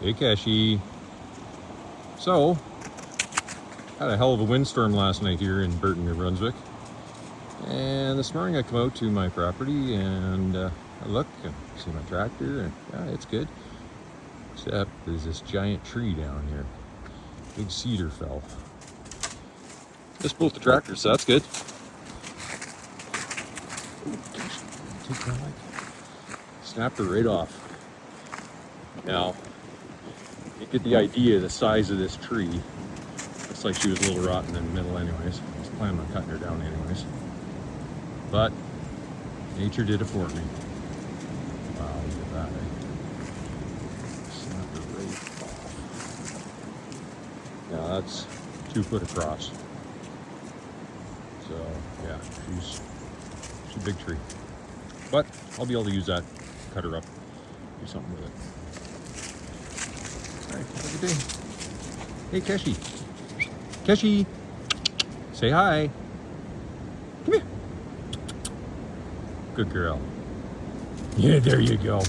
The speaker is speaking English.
Hey, Keshi. So, had a hell of a windstorm last night here in Burton, New Brunswick. And this morning I come out to my property and I look and see my tractor, and yeah, it's good. Except there's this giant tree down here. Big cedar fell. Just both the tractors, so that's good. Take my mic. Snapped her right off. Now, you get the idea of the size of this tree. Looks like she was a little rotten in the middle anyways. I was planning on cutting her down anyways. But nature did it for me. Wow, look at that, eh? Snapped her right off. Yeah, that's 2 foot across. So yeah, she's a big tree. But I'll be able to use that, cut her up, do something with it. Alright, have a good day. Hey, Keshi. Keshi! Say hi. Come here. Good girl. Yeah, there you go.